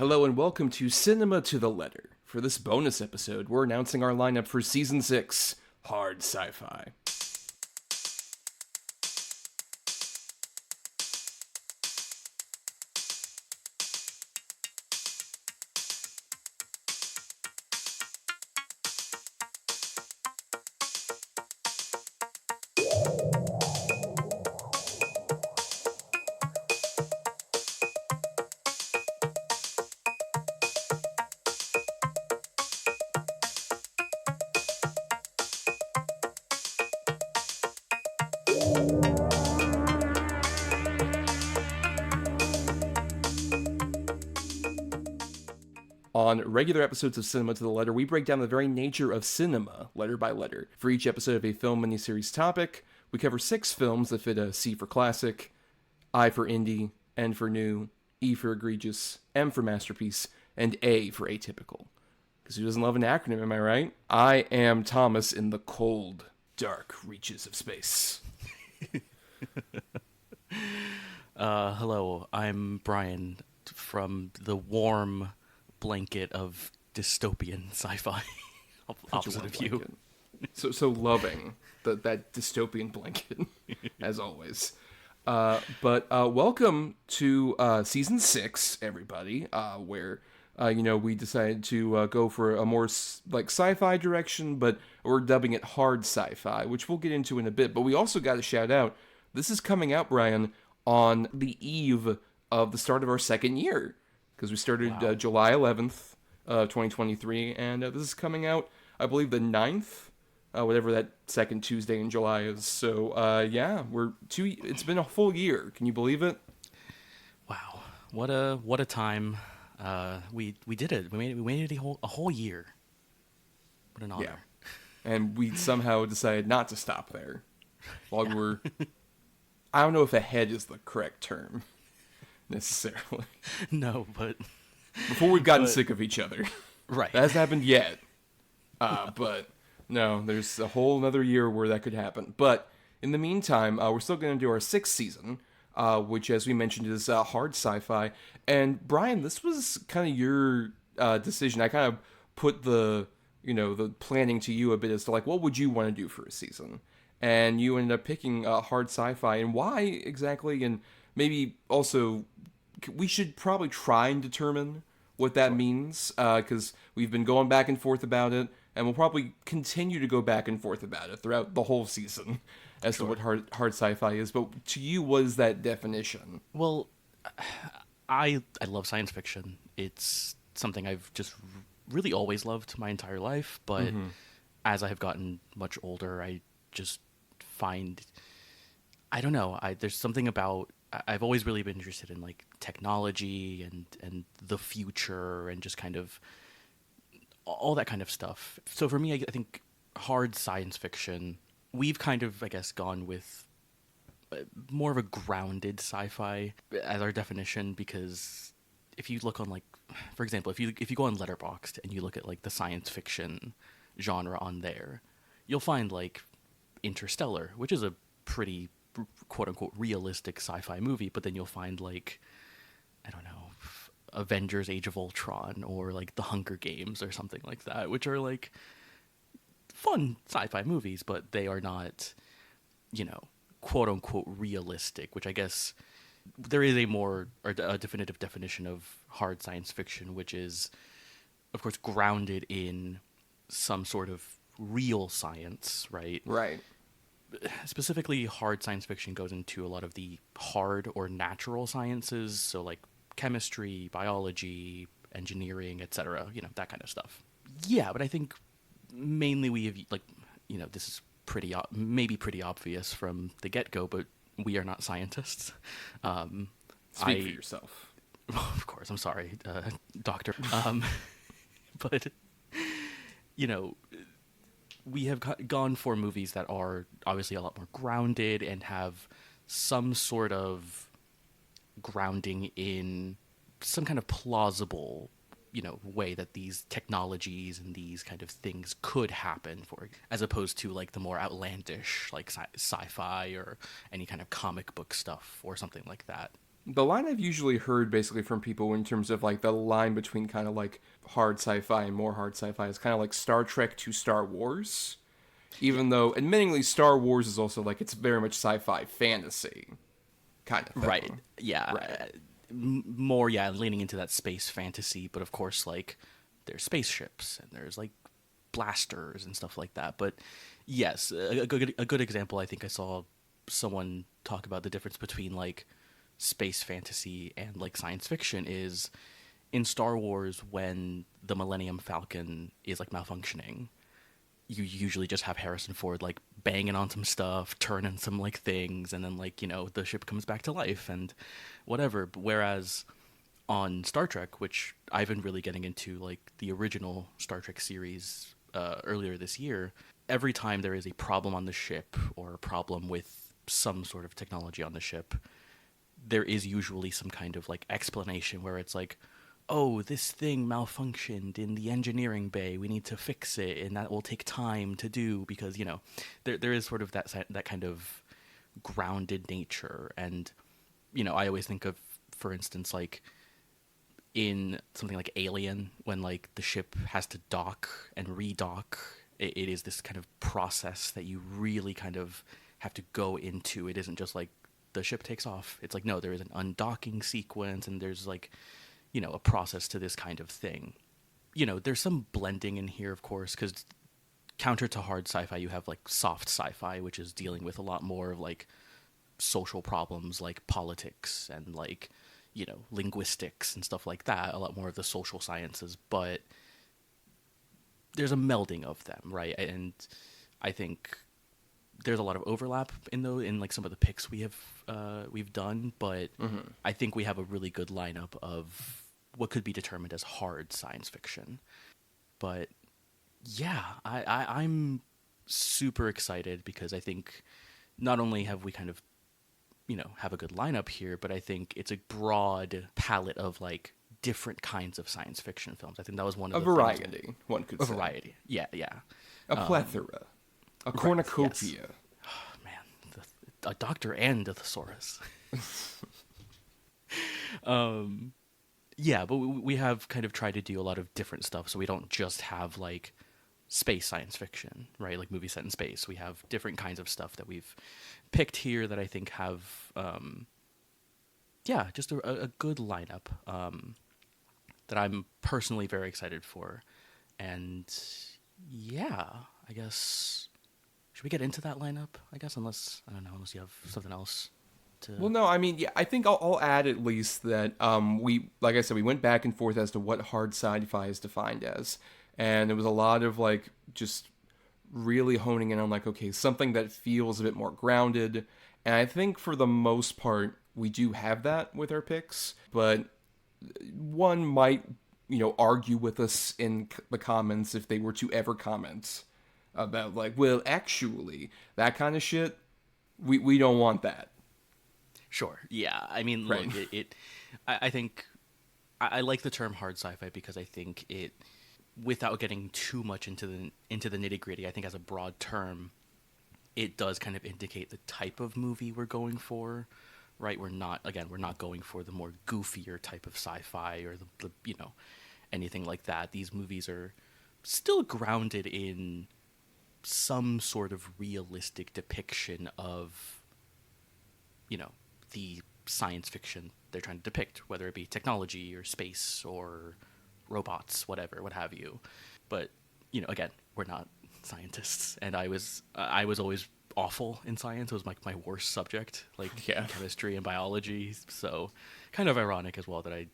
Hello and welcome to Cinema to the Letter. For this bonus episode, we're announcing our lineup for Season 6, Hard Sci-Fi. On regular episodes of Cinema to the Letter, we break down the very nature of cinema, letter by letter. For each episode of a film miniseries topic, we cover 6 films that fit a C for classic, I for indie, N for new, E for egregious, M for masterpiece, and A for atypical. Because who doesn't love an acronym, am I right? I am Thomas in the cold, dark reaches of space. Hello, I'm Bryan from the warm blanket of dystopian sci-fi. Opposite of you. So loving that dystopian blanket, as always. But welcome to Season 6, everybody, where, we decided to go for a more, sci-fi direction, but we're dubbing it hard sci-fi, which we'll get into in a bit. But we also got to shout out, this is coming out, Bryan, on the eve of the start of our second year. Because we started July 11th, 2023, and this is coming out, I believe, the 9th, whatever that second Tuesday in July is. So, it's been a full year. Can you believe it? Wow, what a time! We did it. We made it a whole year. What an honor! Yeah, and we somehow decided not to stop there. While we're, I don't know if ahead is the correct term. Necessarily. No, but before we've gotten sick of each other. Right. That hasn't happened yet. But no, there's a whole another year where that could happen. But in the meantime, we're still going to do our 6th season, which, as we mentioned, is hard sci-fi. And Bryan, this was kind of your decision. I kind of put the planning to you a bit as to what would you want to do for a season? And you ended up picking hard sci-fi. And why exactly? And maybe also, we should probably try and determine what that means, because we've been going back and forth about it, and we'll probably continue to go back and forth about it throughout the whole season as to what hard sci-fi is. But to you, what is that definition? Well, I love science fiction. It's something I've just really always loved my entire life, but as I have gotten much older, I just find, I don't know, there's something about, I've always really been interested in technology and the future and just kind of all that kind of stuff. So for me, I think hard science fiction, we've kind of, I guess, gone with more of a grounded sci-fi as our definition, because if you look on for example, if you go on Letterboxd and you look at the science fiction genre on there, you'll find Interstellar, which is a pretty quote-unquote realistic sci-fi movie, but then you'll find I don't know, Avengers Age of Ultron or The Hunger Games or something like that, which are fun sci-fi movies, but they are not, quote-unquote realistic, which I guess there is a definitive definition of hard science fiction, which is, of course, grounded in some sort of real science, right? Right. Specifically, hard science fiction goes into a lot of the hard or natural sciences, so chemistry, biology, engineering, etc., that kind of stuff. Yeah, but I think mainly we have, this is maybe pretty obvious from the get-go, but we are not scientists. Speak for yourself. Of course, I'm sorry, doctor. But, we have gone for movies that are obviously a lot more grounded and have some sort of grounding in some kind of plausible, way that these technologies and these kind of things could happen, as opposed to the more outlandish sci-fi or any kind of comic book stuff or something like that. The line I've usually heard basically from people in terms of like the line between kind of like hard sci-fi and more hard sci-fi is kind of like Star Trek to Star Wars. Yeah, Even though, admittingly, Star Wars is also like it's very much sci-fi fantasy kind of right. thing. Yeah, Right. more leaning into that space fantasy, but of course like there's spaceships and there's like blasters and stuff like that. But yes, a good example. I think I saw someone talk about the difference between like space fantasy and like science fiction is in Star Wars when the Millennium Falcon is like malfunctioning. You usually just have Harrison Ford like banging on some stuff, turning some like things, and then like the ship comes back to life and whatever. Whereas on Star Trek, which I've been really getting into, like the original Star Trek series earlier this year, every time there is a problem on the ship or a problem with some sort of technology on the ship, there is usually some kind of like explanation where it's like, oh, this thing malfunctioned in the engineering bay. We need to fix it, and that will take time to do because there is sort of that kind of grounded nature. And I always think of, for instance, like in something like Alien, when like the ship has to dock and redock, it is this kind of process that you really kind of have to go into. It isn't just like the ship takes off. It's like, no, there is an undocking sequence, and there's like a process to this kind of thing. There's some blending in here, of course, because counter to hard sci-fi, you have like soft sci-fi, which is dealing with a lot more of like social problems like politics and like linguistics and stuff like that, a lot more of the social sciences, but there's a melding of them, right? And I think there's a lot of overlap in like some of the picks we've done, but I think we have a really good lineup of what could be determined as hard science fiction. But yeah, I'm super excited because I think not only have we kind of have a good lineup here, but I think it's a broad palette of like different kinds of science fiction films. I think that was one of A the things. variety, one could A say. variety, yeah. A plethora. A Right, cornucopia. yes. Man, a doctor and a thesaurus. Yeah, but we have kind of tried to do a lot of different stuff, so we don't just have like space science fiction, right? Like movies set in space. We have different kinds of stuff that we've picked here that I think have, just a good lineup that I'm personally very excited for. And yeah, I guess, should we get into that lineup? I guess, unless you have something else to. Well, no, I mean, yeah, I think I'll add at least that like I said, we went back and forth as to what hard sci-fi is defined as, and there was a lot of like just really honing in on like, okay, something that feels a bit more grounded, and I think for the most part we do have that with our picks, but one might argue with us in the comments if they were to ever comment about like, well, actually, that kind of shit, we don't want that. Sure. Yeah. I mean, Right. look, I think I like the term hard sci-fi because I think it, without getting too much into the nitty gritty, I think as a broad term, it does kind of indicate the type of movie we're going for, right? We're not going for the more goofier type of sci-fi or the anything like that. These movies are still grounded in some sort of realistic depiction of the science fiction they're trying to depict, whether it be technology or space or robots, whatever, what have you. But again, we're not scientists, and I was always awful in science. It was like my worst subject, like Yeah. chemistry and biology. So kind of ironic as well that I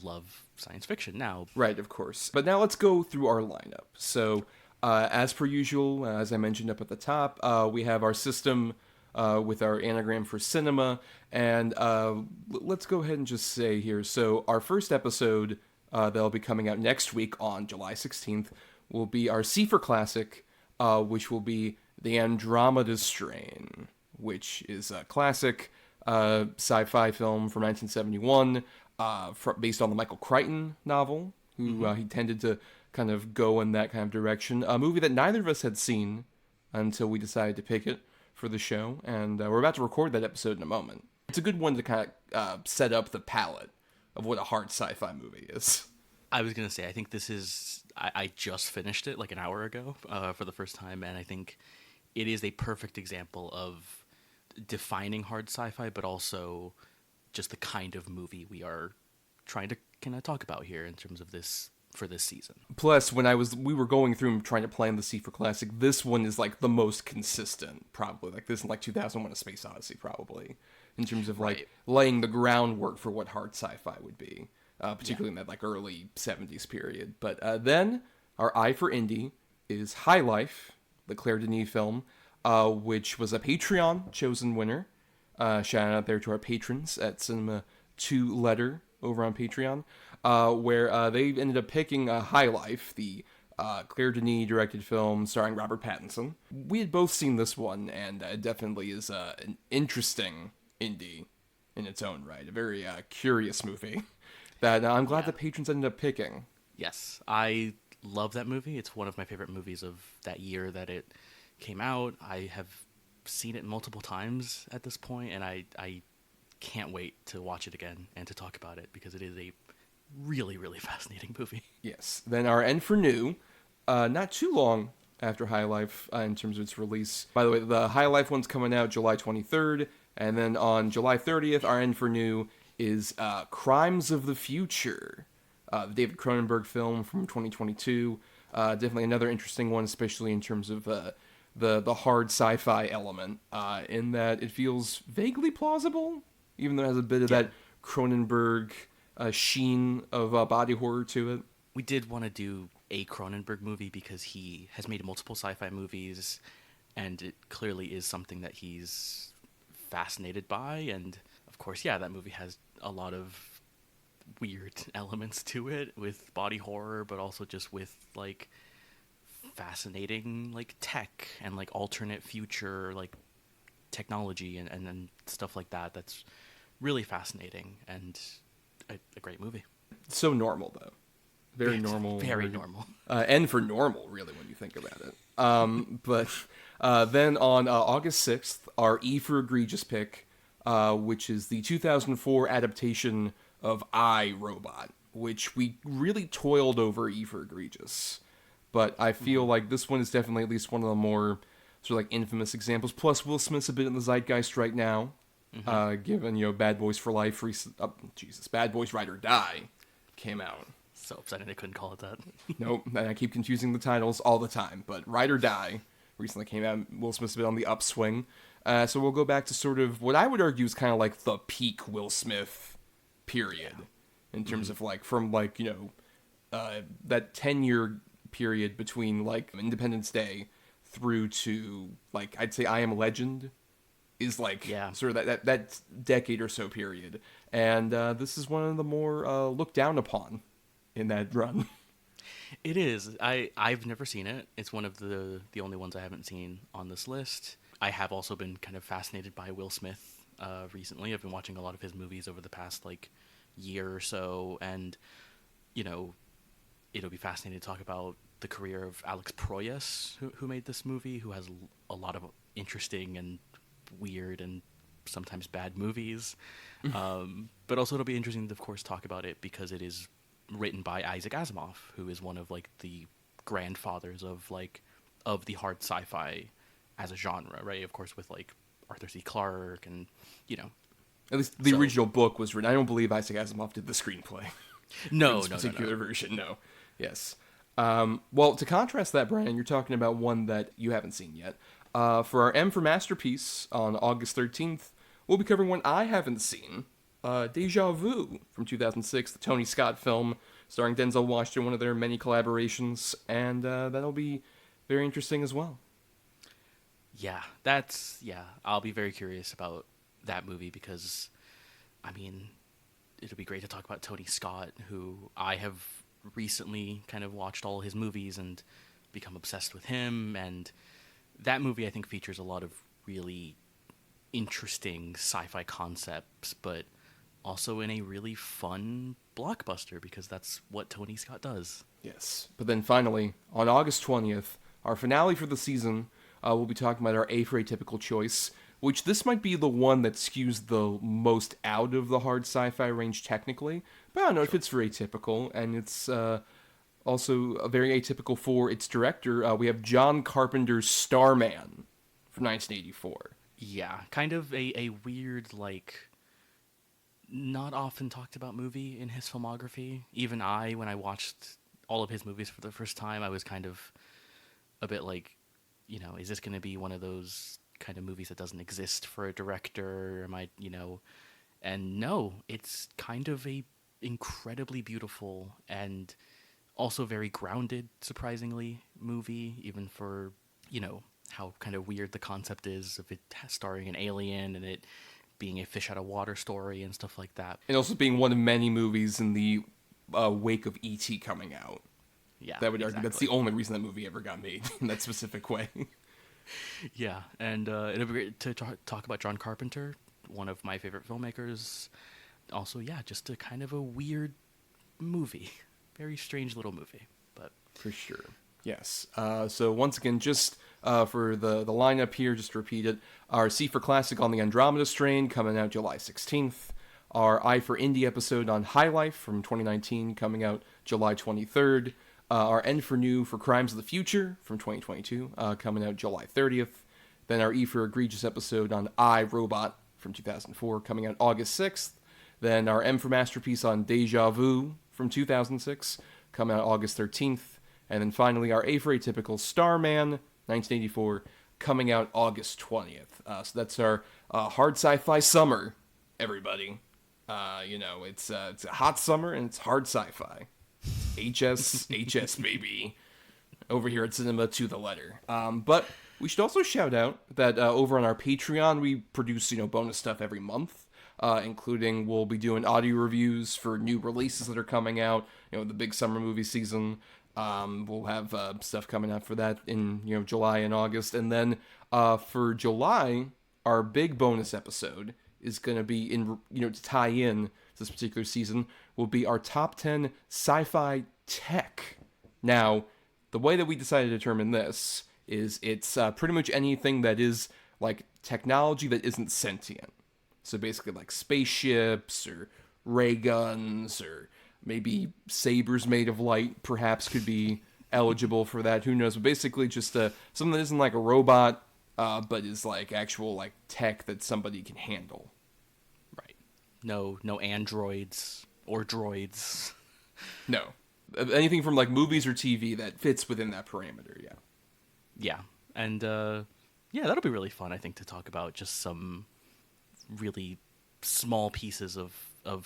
love science fiction now. Right, of course. But now let's go through our lineup. So, as per usual, as I mentioned up at the top, we have our system with our anagram for cinema. And let's go ahead and just say here. So, our first episode that'll be coming out next week on July 16th will be our C for Classic, which will be The Andromeda Strain, which is a classic sci-fi film from 1971, based on the Michael Crichton novel, who he tended to kind of go in that kind of direction. A movie that neither of us had seen until we decided to pick it for the show, and we're about to record that episode in a moment. It's a good one to kind of set up the palette of what a hard sci-fi movie is. I was gonna say, I think this is. I just finished it like an hour ago for the first time, and I think it is a perfect example of defining hard sci-fi, but also just the kind of movie we are trying to kind of talk about here in terms of this for this season. Plus, when we were going through and trying to plan the C for Classic, this one is like the most consistent, probably. Like this in like 2001: A Space Odyssey, probably, in terms of like laying the groundwork for what hard sci-fi would be, particularly in that like early 70s period. But then our eye for indie is High Life, the Claire Denis film, which was a Patreon chosen winner. Shout out there to our patrons at Cinema 2 Letter over on Patreon, where they ended up picking High Life, the Claire Denis directed film starring Robert Pattinson. We had both seen this one, and it definitely is an interesting indie in its own right. A very curious movie that I'm glad the patrons ended up picking. Yes, I love that movie. It's one of my favorite movies of that year that it came out. I have seen it multiple times at this point, and I can't wait to watch it again and to talk about it because it is a really, really fascinating movie. Yes. Then our N for New, not too long after High Life in terms of its release. By the way, the High Life one's coming out July 23rd, and then on July 30th, our N for New is Crimes of the Future, the David Cronenberg film from 2022. Definitely another interesting one, especially in terms of the hard sci-fi element, in that it feels vaguely plausible, even though it has a bit of that Cronenberg sheen of body horror to it. We did want to do a Cronenberg movie because he has made multiple sci-fi movies, and it clearly is something that he's fascinated by. And of course, that movie has a lot of weird elements to it with body horror, but also just with like fascinating like tech and like alternate future like technology and stuff like that. That's really fascinating and a great movie. So normal though. Very normal. Very normal. And for normal, really, when you think about it. But then on August 6th, our E for Egregious pick, which is the 2004 adaptation of I, Robot, which we really toiled over E for Egregious. But I feel like this one is definitely at least one of the more sort of like infamous examples. Plus, Will Smith's a bit in the zeitgeist right now, given, Bad Boys for Life, Bad Boys Ride or Die came out. So upsetting they couldn't call it that. Nope, and I keep confusing the titles all the time. But Ride or Die recently came out. Will Smith's been on the upswing. So we'll go back to sort of what I would argue is kind of like the peak Will Smith period. In terms of like, from like, that 10-year period between like Independence Day through to like, I'd say I Am Legend is like sort of that decade or so period. And this is one of the more looked down upon in that run. It is. I've never seen it. It's one of the only ones I haven't seen on this list. I have also been kind of fascinated by Will Smith recently. I've been watching a lot of his movies over the past like year or so, and it'll be fascinating to talk about the career of Alex Proyas, who made this movie, who has a lot of interesting and weird and sometimes bad movies. But also it'll be interesting to, of course, talk about it because it is written by Isaac Asimov, who is one of like the grandfathers of the hard sci-fi as a genre, right? Of course, with like Arthur C. Clarke and At least the original book was written. I don't believe Isaac Asimov did the screenplay. No, this particular version, no. Yes. Well, to contrast that, Bryan, you're talking about one that you haven't seen yet. For our M for Masterpiece on August 13th, we'll be covering one I haven't seen. Deja Vu from 2006, the Tony Scott film starring Denzel Washington, one of their many collaborations, and that'll be very interesting as well. Yeah, I'll be very curious about that movie because, I mean, it'll be great to talk about Tony Scott, who I have recently kind of watched all his movies and become obsessed with him, and that movie I think features a lot of really interesting sci-fi concepts, but also in a really fun blockbuster because that's what Tony Scott does. Yes, but then finally, on August 20th, our finale for the season, we'll be talking about our A for Atypical choice, which this might be the one that skews the most out of the hard sci-fi range technically. But I don't know if it's very atypical, and it's also very atypical for its director. We have John Carpenter's Starman from 1984. Yeah, kind of a weird, like, not often talked about movie in his filmography. Even when I watched all of his movies for the first time, I was kind of a bit like, is this going to be one of those kind of movies that doesn't exist for a director? Am I, and no, it's kind of a incredibly beautiful and also very grounded, surprisingly, movie, even for, how kind of weird the concept is of it starring an alien and it being a fish out of water story and stuff like that. And also being one of many movies in the wake of E.T. coming out. Yeah, That would argue exactly. that's the only reason that movie ever got made in that specific way. Yeah, and it'd be great to talk about John Carpenter, one of my favorite filmmakers. Also, yeah, just a kind of a weird movie. Very strange little movie, but... For sure. Yes. So once again, just for the lineup here, just to repeat it, our C for Classic on the Andromeda Strain coming out July 16th. Our I for Indie episode on High Life from 2019 coming out July 23rd. Our N for New for Crimes of the Future from 2022 coming out July 30th. Then our E for Egregious episode on I, Robot from 2004 coming out August 6th. Then our M for Masterpiece on Deja Vu from 2006 coming out August 13th. And then finally our A for Atypical Starman 1984 coming out August 20th. So that's our hard sci-fi summer, everybody. It's a hot summer and it's hard sci-fi. HS, baby. Over here at Cinema to the letter. But we should also shout out that over on our Patreon, we produce, bonus stuff every month, including we'll be doing audio reviews for new releases that are coming out, the big summer movie season. We'll have stuff coming out for that in, July and August. And then for July, our big bonus episode is going to be to tie in to this particular season will be our top 10 sci-fi tech. Now, the way that we decided to determine this is it's pretty much anything that is like technology that isn't sentient. So basically like spaceships or ray guns or maybe sabers made of light perhaps could be eligible for that. Who knows? But basically just something that isn't like a robot, but is like actual like tech that somebody can handle. Right. No androids or droids. No. Anything from like movies or TV that fits within that parameter, yeah. Yeah. And that'll be really fun, I think, to talk about just some really small pieces of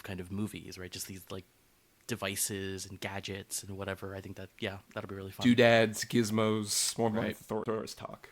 kind of movies, right? Just these like devices and gadgets and whatever. I think that'll be really fun. Doodads, gizmos, more right. Thoros talk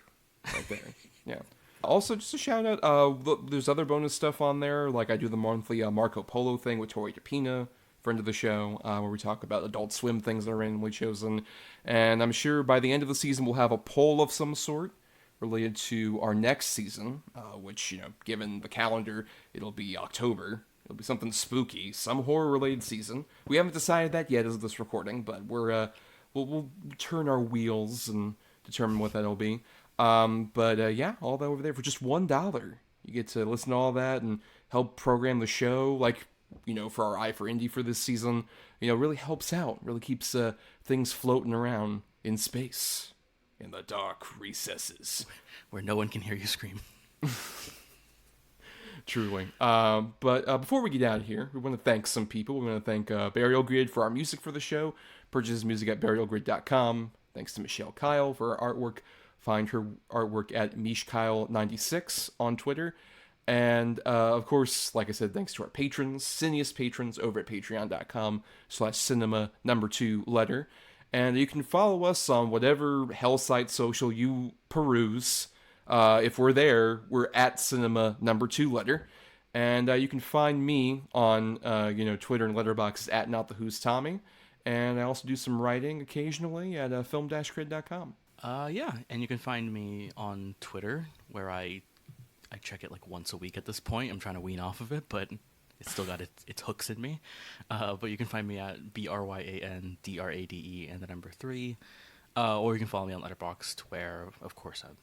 right there. Yeah. Also, just a shout out, there's other bonus stuff on there, like I do the monthly Marco Polo thing with Tori DePina, friend of the show, where we talk about Adult Swim things that are randomly chosen. And I'm sure by the end of the season we'll have a poll of some sort related to our next season, which, given the calendar, it'll be October. It'll be something spooky, some horror-related season. We haven't decided that yet as of this recording, but we'll turn our wheels and determine what that'll be. All that over there for just $1. You get to listen to all that and help program the show, like, for our Eye for Indie for this season. Really helps out, really keeps things floating around in space, in the dark recesses. Where no one can hear you scream. Truly. But before we get out of here, we want to thank some people. We want to thank Burial Grid for our music for the show. Purchase music at burialgrid.com. Thanks to Michelle Kyle for her artwork. Find her artwork at MishKyle96 on Twitter. And, of course, like I said, thanks to our patrons, Cineast patrons over at patreon.com/cinema2letter. And you can follow us on whatever hell site social you peruse. If we're there, we're at cinema2letter. And you can find me on, Twitter and Letterboxd at NotTheWho'sTommy. And I also do some writing occasionally at film-cred.com. And you can find me on Twitter, where I check it like once a week at this point. I'm trying to wean off of it, but it's still got its hooks in me. But you can find me at BRYANDRADE and the number 3. Or you can follow me on Letterboxd, where, of course, I'm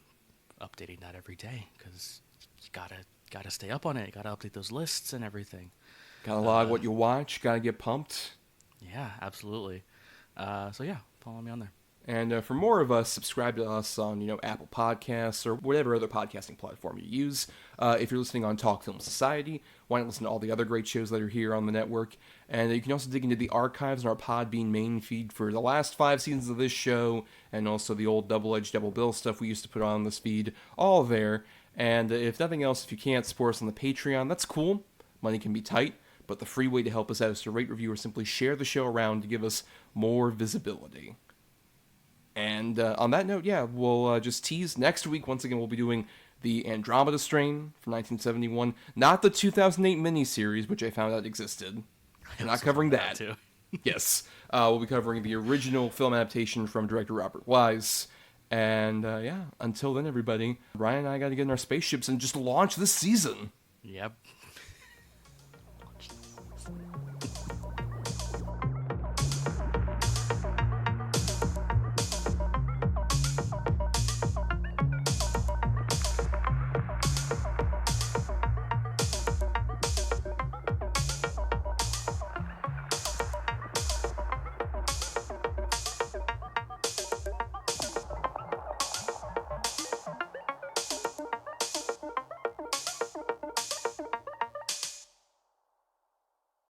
updating that every day, because you gotta stay up on it. You gotta update those lists and everything. Gotta log what you watch. Gotta get pumped. Yeah, absolutely. So yeah, follow me on there. And for more of us, subscribe to us on, Apple Podcasts or whatever other podcasting platform you use. If you're listening on Talk Film Society, why not listen to all the other great shows that are here on the network? And you can also dig into the archives on our Podbean main feed for the last 5 seasons of this show, and also the old double-edged double bill stuff we used to put on this feed, all there. And if nothing else, if you can't support us on the Patreon, that's cool. Money can be tight, but the free way to help us out is to rate, review, or simply share the show around to give us more visibility. And on that note, yeah, we'll just tease next week. Once again, we'll be doing the Andromeda Strain from 1971, not the 2008 miniseries, which I found out existed. We're not covering that. Too. Yes, we'll be covering the original film adaptation from director Robert Wise. And yeah, until then, everybody, Bryan and I got to get in our spaceships and just launch this season. Yep.